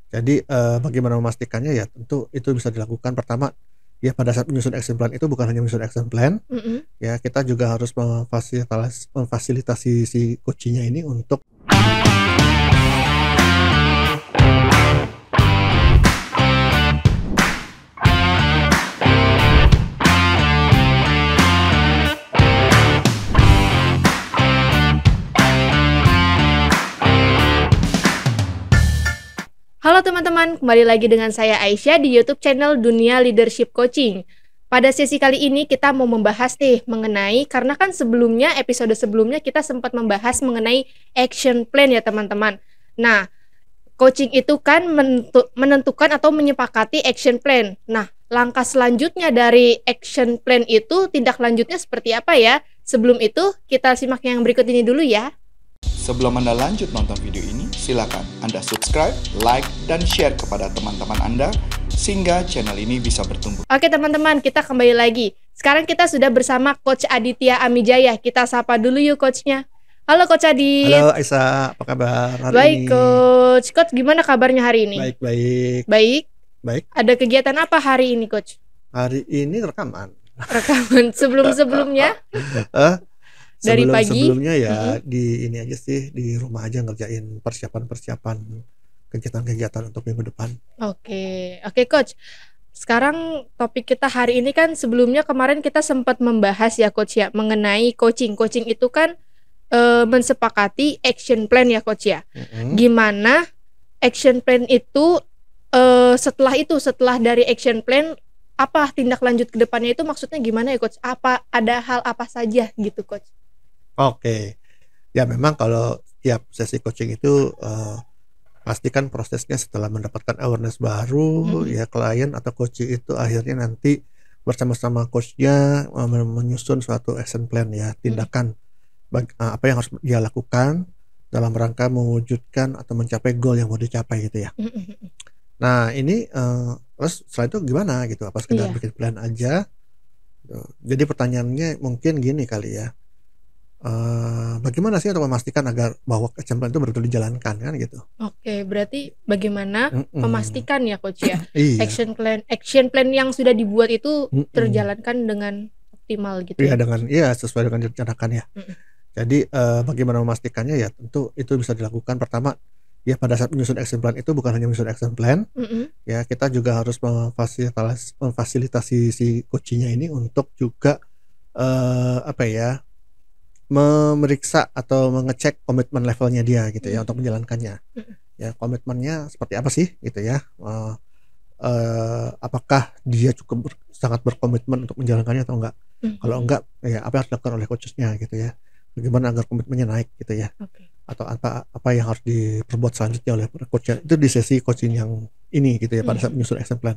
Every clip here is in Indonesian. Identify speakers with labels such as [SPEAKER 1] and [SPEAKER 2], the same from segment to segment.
[SPEAKER 1] Jadi, bagaimana memastikannya ya tentu itu bisa dilakukan pertama, ya pada saat menyusun action plan itu bukan hanya menyusun action plan,
[SPEAKER 2] Mhm.
[SPEAKER 1] ya kita juga harus memfasilitasi si coaching-nya ini untuk
[SPEAKER 2] Halo teman-teman, kembali lagi dengan saya Aisyah di YouTube channel Dunia Leadership Coaching. Pada sesi kali ini kita mau membahas mengenai, karena kan episode sebelumnya kita sempat membahas mengenai action plan ya teman-teman. Nah, coaching itu kan menentukan atau menyepakati action plan. Nah, langkah selanjutnya dari action plan itu, tindak lanjutnya seperti apa ya? Sebelum itu, kita simak yang berikut ini dulu ya.
[SPEAKER 3] Sebelum Anda lanjut nonton video ini, silakan Anda subscribe, like, dan share kepada teman-teman Anda sehingga channel ini bisa bertumbuh.
[SPEAKER 2] Oke teman-teman, kita kembali lagi. Sekarang kita sudah bersama Coach Aditya Amijaya. Kita sapa dulu yuk coachnya. Halo Coach Adit.
[SPEAKER 1] Halo Aisyah, apa kabar hari
[SPEAKER 2] Baik
[SPEAKER 1] ini?
[SPEAKER 2] Coach. Coach gimana kabarnya hari ini?
[SPEAKER 1] Baik.
[SPEAKER 2] Baik. Ada kegiatan apa hari ini Coach?
[SPEAKER 1] Hari ini rekaman.
[SPEAKER 2] Sebelum-sebelumnya? Dari pagi?
[SPEAKER 1] Sebelumnya ya di ini aja sih, di rumah aja ngerjain persiapan kegiatan-kegiatan untuk minggu depan.
[SPEAKER 2] Oke Coach. Sekarang topik kita hari ini kan sebelumnya kemarin kita sempat membahas ya Coach ya mengenai coaching. Coaching itu kan mensepakati action plan ya Coach ya. Gimana action plan itu setelah dari action plan apa tindak lanjut ke depannya itu maksudnya gimana ya Coach? Ada hal apa saja gitu Coach?
[SPEAKER 1] Oke. Ya memang kalau tiap sesi coaching itu pastikan prosesnya setelah mendapatkan awareness baru, ya klien atau coach itu akhirnya nanti bersama-sama coachnya menyusun suatu action plan ya, tindakan apa yang harus dia lakukan dalam rangka mewujudkan atau mencapai goal yang mau dicapai gitu ya. Nah ini terus setelah itu gimana gitu? Apa sekedar bikin plan aja? Jadi pertanyaannya mungkin gini kali ya. Bagaimana sih untuk memastikan agar bahwa action plan itu betul-betul dijalankan kan gitu?
[SPEAKER 2] Oke, berarti bagaimana memastikan ya Coach ya?
[SPEAKER 1] Iya.
[SPEAKER 2] Action plan yang sudah dibuat itu terjalankan dengan optimal gitu.
[SPEAKER 1] Iya, sesuai dengan direncanakan ya. Jadi bagaimana memastikannya ya tentu itu bisa dilakukan pertama ya pada saat menyusun action plan itu bukan hanya menyusun action plan, ya kita juga harus memfasilitasi si coaching-nya ini untuk juga memeriksa atau mengecek komitmen levelnya dia gitu ya untuk menjalankannya. Ya komitmennya seperti apa sih gitu ya. Apakah dia cukup sangat berkomitmen untuk menjalankannya atau enggak? Kalau enggak ya apa yang harus dilakukan oleh coachnya gitu ya. Bagaimana agar komitmennya naik gitu ya. Atau apa yang harus diperbuat selanjutnya oleh coachnya. Itu di sesi coaching yang ini gitu ya pada saat menyusun action plan.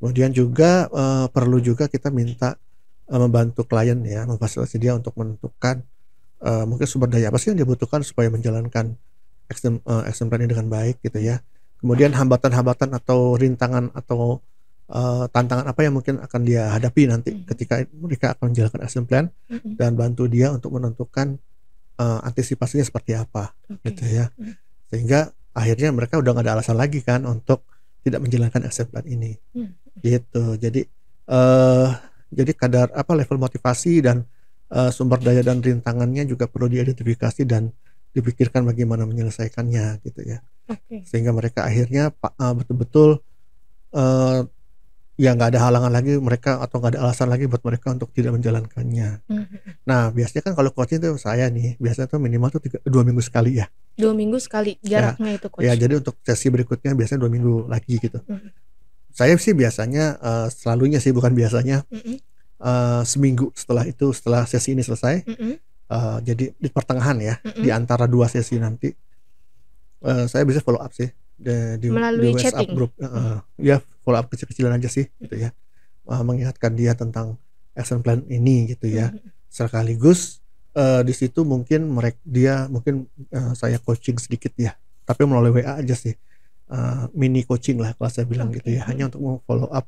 [SPEAKER 1] Kemudian juga perlu juga kita minta membantu klien ya, memfasilitasi dia untuk menentukan mungkin sumber daya apa sih yang dibutuhkan supaya menjalankan action plan ini dengan baik gitu ya. Kemudian hambatan-hambatan atau rintangan atau tantangan apa yang mungkin akan dia hadapi nanti ketika mereka akan menjalankan action plan, dan bantu dia untuk menentukan antisipasinya seperti apa gitu ya. Sehingga akhirnya mereka udah gak ada alasan lagi kan untuk tidak menjalankan action plan ini. Gitu. Jadi kadar level motivasi dan sumber daya dan rintangannya juga perlu diidentifikasi dan dipikirkan bagaimana menyelesaikannya gitu ya. Sehingga mereka akhirnya betul-betul ya nggak ada halangan lagi mereka atau nggak ada alasan lagi buat mereka untuk tidak menjalankannya. Nah biasanya kan kalau coaching tuh saya nih biasanya tuh minimal tuh 2 minggu sekali ya. 2
[SPEAKER 2] minggu sekali jaraknya itu Coach.
[SPEAKER 1] Ya jadi untuk sesi berikutnya biasanya 2 minggu lagi gitu. Saya sih biasanya selalunya sih bukan biasanya seminggu setelah sesi ini selesai, jadi di pertengahan ya, di antara 2 sesi nanti saya bisa follow up sih
[SPEAKER 2] melalui
[SPEAKER 1] di WhatsApp
[SPEAKER 2] chatting.
[SPEAKER 1] group, ya follow up kecil-kecilan aja sih gitu ya, mengingatkan dia tentang action plan ini gitu ya, sekaligus di situ mungkin saya coaching sedikit ya, tapi melalui WA aja sih, mini coaching lah kalau saya bilang gitu ya, hanya untuk follow up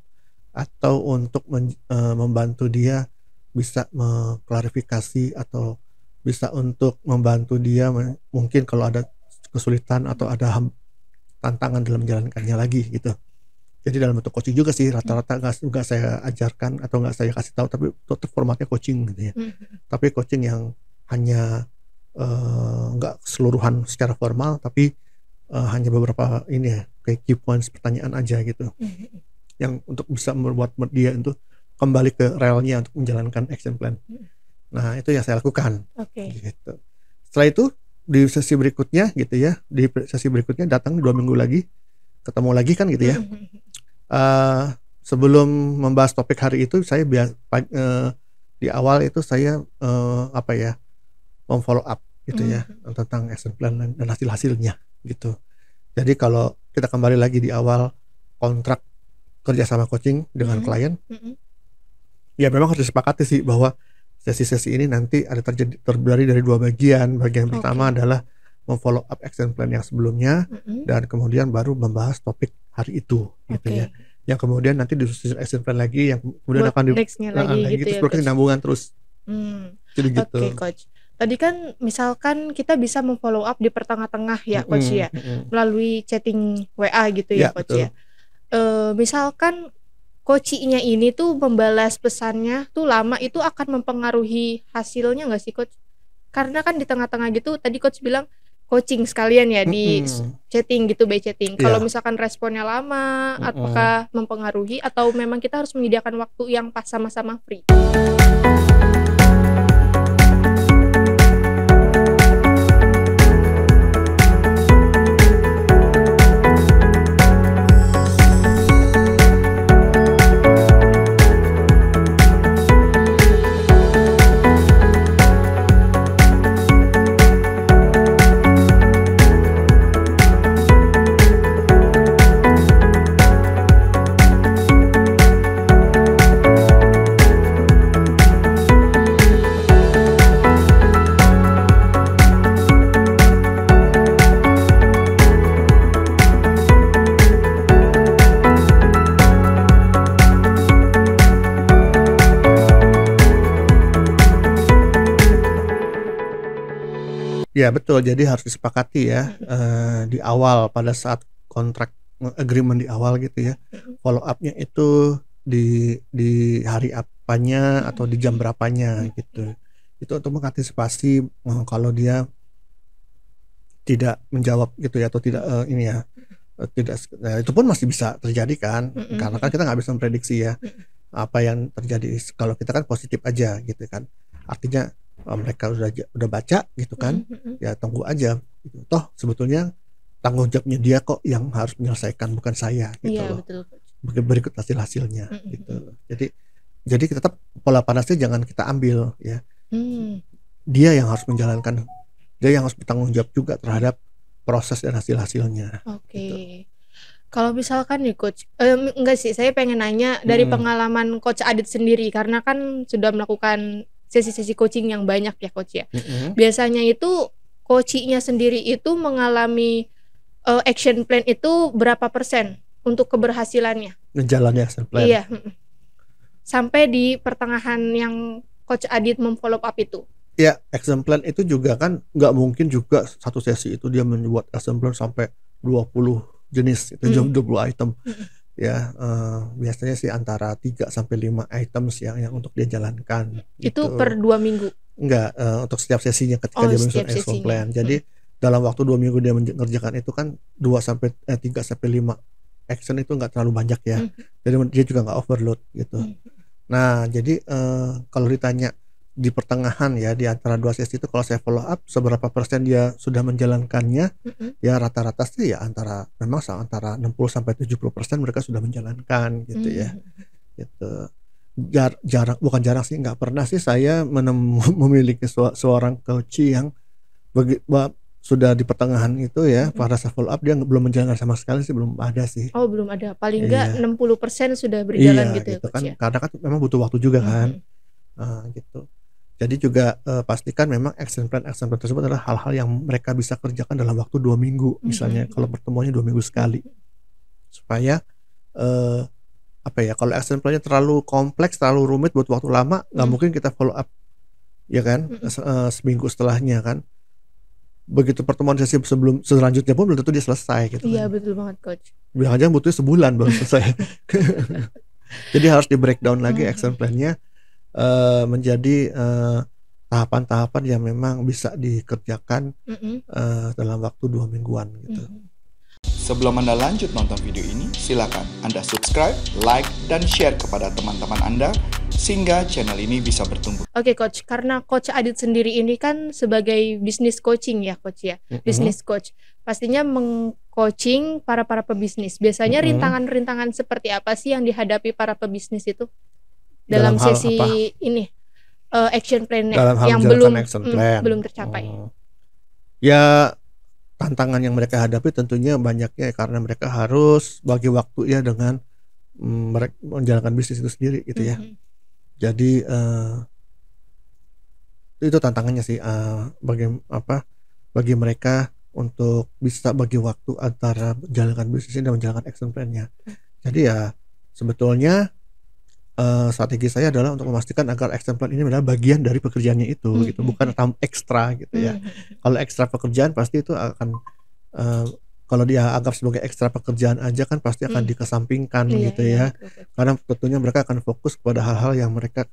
[SPEAKER 1] atau untuk membantu dia bisa mengklarifikasi atau bisa untuk membantu dia mungkin kalau ada kesulitan atau ada tantangan dalam menjalankannya lagi gitu. Jadi dalam bentuk coaching juga sih, rata-rata nggak saya ajarkan atau nggak saya kasih tahu, tapi tetap formatnya coaching gitu ya. Tapi coaching yang hanya nggak keseluruhan secara formal, tapi hanya beberapa ini ya, kayak key points pertanyaan aja gitu, yang untuk bisa membuat dia itu kembali ke relnya untuk menjalankan action plan. Nah itu yang saya lakukan. Gitu. Setelah itu di sesi berikutnya gitu ya, di sesi berikutnya datang 2 minggu lagi, ketemu lagi kan gitu ya. Sebelum membahas topik hari itu, saya di awal itu saya memfollow up gitu ya tentang action plan dan hasil-hasilnya gitu. Jadi kalau kita kembali lagi di awal kontrak kerja sama coaching dengan klien, ya memang harus disepakati sih bahwa sesi-sesi ini nanti ada terdiri dari 2 bagian. Bagian pertama adalah memfollow up action plan yang sebelumnya, dan kemudian baru membahas topik hari itu gitu ya. Yang kemudian nanti disusun action plan lagi, yang kemudian akan
[SPEAKER 2] gitu ya,
[SPEAKER 1] seperti sambungan terus. Jadi gitu.
[SPEAKER 2] Oke, Coach. Tadi kan misalkan kita bisa memfollow up di pertengah-tengah ya, Coach ya, melalui chatting WA gitu ya, Coach ya. Misalkan coachingnya ini tuh membalas pesannya tuh lama, itu akan mempengaruhi hasilnya nggak sih, Coach? Karena kan di tengah-tengah gitu tadi Coach bilang coaching sekalian ya di chatting gitu, by chatting. Kalau misalkan responnya lama, apakah mempengaruhi atau memang kita harus menyediakan waktu yang pas sama-sama free?
[SPEAKER 1] Ya betul, jadi harus disepakati ya di awal, pada saat kontrak agreement di awal gitu ya, follow up-nya itu di hari apanya atau di jam berapanya gitu. Itu untuk mengantisipasi kalau dia tidak menjawab gitu ya, atau tidak itu pun masih bisa terjadi kan, karena kan kita nggak bisa memprediksi ya apa yang terjadi. Kalau kita kan positif aja gitu kan, artinya mereka udah baca gitu kan, ya tunggu aja gitu. Toh sebetulnya tanggung jawabnya dia kok yang harus menyelesaikan, bukan saya gitu loh. Berikut hasilnya gitu. Jadi tetap pola panasnya jangan kita ambil ya. Dia yang harus menjalankan, dia yang harus bertanggung jawab juga terhadap proses dan hasilnya.
[SPEAKER 2] Gitu. Kalau misalkan nih Coach, enggak sih, saya pengen nanya dari pengalaman Coach Adit sendiri, karena kan sudah melakukan sesi-sesi coaching yang banyak ya, Coach ya. Biasanya itu coachingnya sendiri itu mengalami action plan itu berapa persen untuk keberhasilannya? Menjalani
[SPEAKER 1] action plan.
[SPEAKER 2] Iya. Sampai di pertengahan yang Coach Adit memfollow up itu.
[SPEAKER 1] Ya, action plan itu juga kan nggak mungkin juga satu sesi itu dia membuat action plan sampai 20 jenis, itu 20 item. Ya, biasanya sih antara 3 sampai 5 items yang untuk dia jalankan.
[SPEAKER 2] Itu gitu. Per 2 minggu?
[SPEAKER 1] Enggak, untuk setiap sesinya ketika dia menyusun action plan. Jadi dalam waktu 2 minggu dia mengerjakan itu kan 3 sampai 5 action, itu nggak terlalu banyak ya. Jadi dia juga nggak overload gitu. Nah, jadi kalau ditanya di pertengahan ya, di antara 2 sesi itu kalau saya follow up seberapa persen dia sudah menjalankannya, ya rata-rata sih ya antara 60 sampai 70% mereka sudah menjalankan gitu ya. Gitu. Bukan jarang sih, nggak pernah sih saya memiliki seorang coach yang sudah di pertengahan itu ya, pada saat follow up dia belum menjalankan sama sekali sih, belum ada sih.
[SPEAKER 2] Oh, belum ada. Paling enggak 60% sudah berjalan gitu ya, Coach
[SPEAKER 1] kan,
[SPEAKER 2] ya.
[SPEAKER 1] Karena kan memang butuh waktu juga kan. Gitu. Jadi juga pastikan memang action plan tersebut adalah hal-hal yang mereka bisa kerjakan dalam waktu 2 minggu, misalnya kalau pertemuannya 2 minggu sekali, supaya kalau action plan-nya terlalu kompleks, terlalu rumit, butuh waktu lama, nggak mungkin kita follow up ya kan seminggu setelahnya kan. begitu pertemuan sesi selanjutnya pun belum tentu dia selesai gitu
[SPEAKER 2] Iya
[SPEAKER 1] kan.
[SPEAKER 2] betul banget coach.
[SPEAKER 1] Bilang aja butuhnya sebulan baru selesai. Jadi harus di breakdown lagi action plan-nya menjadi tahapan-tahapan yang memang bisa dikerjakan dalam waktu 2 mingguan gitu.
[SPEAKER 3] Sebelum Anda lanjut nonton video ini, silakan Anda subscribe, like, dan share kepada teman-teman Anda sehingga channel ini bisa bertumbuh.
[SPEAKER 2] Oke coach, karena Coach Adit sendiri ini kan sebagai business coaching ya coach ya, business coach. Pastinya meng-coaching para pebisnis. Biasanya rintangan-rintangan seperti apa sih yang dihadapi para pebisnis itu dalam sesi ini action plan-nya yang belum tercapai?
[SPEAKER 1] Ya, tantangan yang mereka hadapi tentunya banyaknya karena mereka harus bagi waktu ya dengan mereka menjalankan bisnis itu sendiri gitu ya. Jadi itu tantangannya sih bagi mereka untuk bisa bagi waktu antara menjalankan bisnis ini dan menjalankan action plan-nya. Jadi ya sebetulnya strategi saya adalah untuk memastikan agar action plan ini adalah bagian dari pekerjaannya itu gitu, bukan ekstra gitu ya. Kalau ekstra pekerjaan pasti itu akan kalau dia anggap sebagai ekstra pekerjaan aja kan pasti akan dikesampingkan gitu ya. Karena tentunya mereka akan fokus kepada hal-hal yang mereka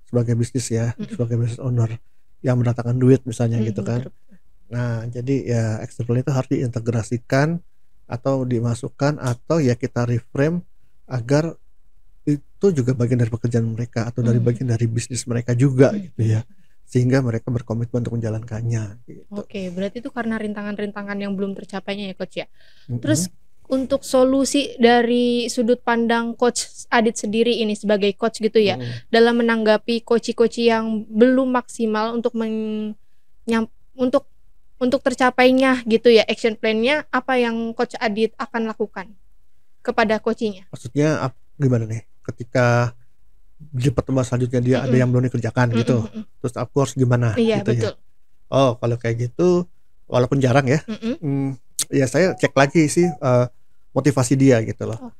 [SPEAKER 1] sebagai bisnis ya, sebagai business owner yang mendatangkan duit misalnya gitu kan. Nah, jadi ya action plan itu harus diintegrasikan atau dimasukkan atau ya kita reframe agar itu juga bagian dari pekerjaan mereka atau dari bagian dari bisnis mereka juga gitu ya, sehingga mereka berkomitmen untuk menjalankannya gitu.
[SPEAKER 2] Oke, berarti itu karena rintangan-rintangan yang belum tercapainya ya coach ya. Terus untuk solusi dari sudut pandang Coach Adit sendiri ini sebagai coach gitu ya, dalam menanggapi coach-coach yang belum maksimal untuk untuk tercapainya gitu ya action plan-nya, apa yang Coach Adit akan lakukan kepada coaching-nya?
[SPEAKER 1] Maksudnya gimana nih? Ketika di pertemuan selanjutnya dia ada yang belum dikerjakan gitu, terus aku harus gimana gitu
[SPEAKER 2] betul.
[SPEAKER 1] ya? Oh, kalau kayak gitu, walaupun jarang ya, ya saya cek lagi sih motivasi dia gitu loh.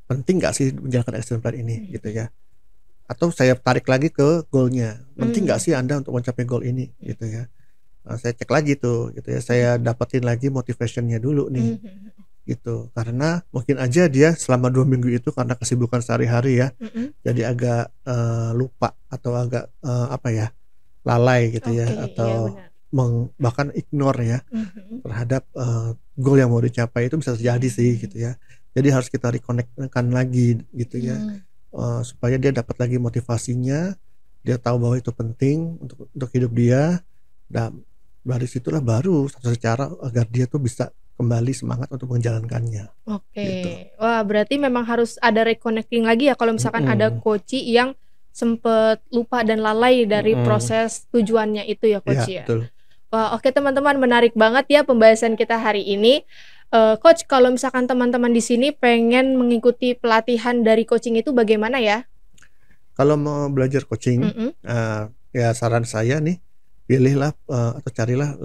[SPEAKER 1] Penting nggak sih menjalankan action plan ini gitu ya? Atau saya tarik lagi ke goalnya, penting nggak sih Anda untuk mencapai goal ini gitu ya? Saya cek lagi tuh gitu ya, saya dapetin lagi motivationnya dulu nih. Gitu, karena mungkin aja dia selama 2 minggu itu karena kesibukan sehari-hari ya, jadi agak lupa atau agak lalai gitu ya, atau bahkan ignore ya terhadap goal yang mau dicapai. Itu bisa terjadi sih gitu ya. Jadi harus kita reconnect-kan lagi gitu ya, supaya dia dapat lagi motivasinya, dia tahu bahwa itu penting untuk hidup dia, dan dari situlah baru satu cara agar dia tuh bisa kembali semangat untuk menjalankannya. Gitu.
[SPEAKER 2] Wah, berarti memang harus ada reconnecting lagi ya kalau misalkan ada coach yang sempet lupa dan lalai dari proses tujuannya itu ya coach ya.
[SPEAKER 1] Betul.
[SPEAKER 2] Wah, oke teman-teman, menarik banget ya pembahasan kita hari ini. Coach, kalau misalkan teman-teman di sini pengen mengikuti pelatihan dari coaching itu bagaimana ya?
[SPEAKER 1] Kalau mau belajar coaching, ya saran saya nih, pilihlah atau carilah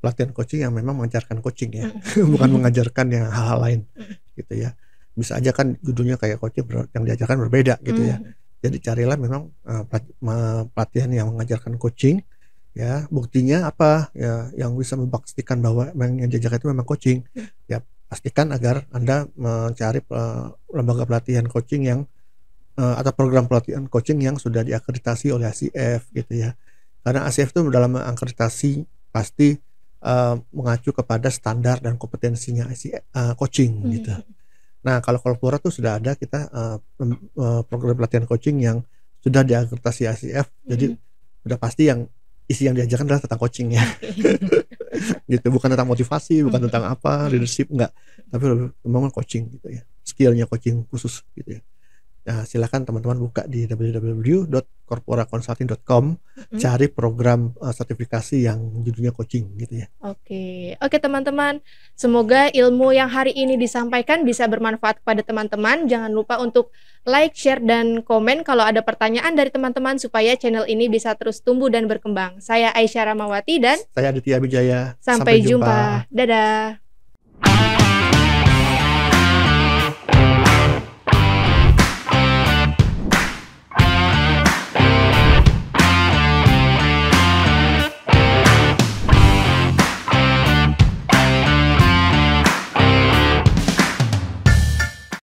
[SPEAKER 1] pelatihan coaching yang memang mengajarkan coaching ya, bukan mengajarkan yang hal-hal lain gitu ya. Bisa aja kan judulnya kayak coaching yang diajarkan berbeda gitu ya. Jadi carilah memang pelatihan yang mengajarkan coaching ya. Buktinya apa ya, yang bisa memastikan bahwa yang diajarkan itu memang coaching ya. Pastikan agar Anda mencari lembaga pelatihan coaching yang atau program pelatihan coaching yang sudah diakreditasi oleh ACF gitu ya. Karena ACF itu dalam akreditasi pasti mengacu kepada standar dan kompetensinya coaching gitu. Nah, kalau Korpora tuh sudah ada kita program pelatihan coaching yang sudah diakreditasi ACF, jadi udah pasti yang isi yang diajarkan adalah tentang coaching ya. Gitu, bukan tentang motivasi, bukan tentang apa leadership, enggak, tapi lebih memang coaching gitu ya, skillnya coaching khusus gitu ya. Nah, silakan teman-teman buka di www.korporaconsulting.com, cari program sertifikasi yang judulnya coaching gitu ya.
[SPEAKER 2] Oke teman-teman, semoga ilmu yang hari ini disampaikan bisa bermanfaat kepada teman-teman. Jangan lupa untuk like, share, dan komen kalau ada pertanyaan dari teman-teman supaya channel ini bisa terus tumbuh dan berkembang. Saya Aisyah Ramawati dan
[SPEAKER 1] saya Aditya Wijaya.
[SPEAKER 2] Sampai jumpa. Dadah.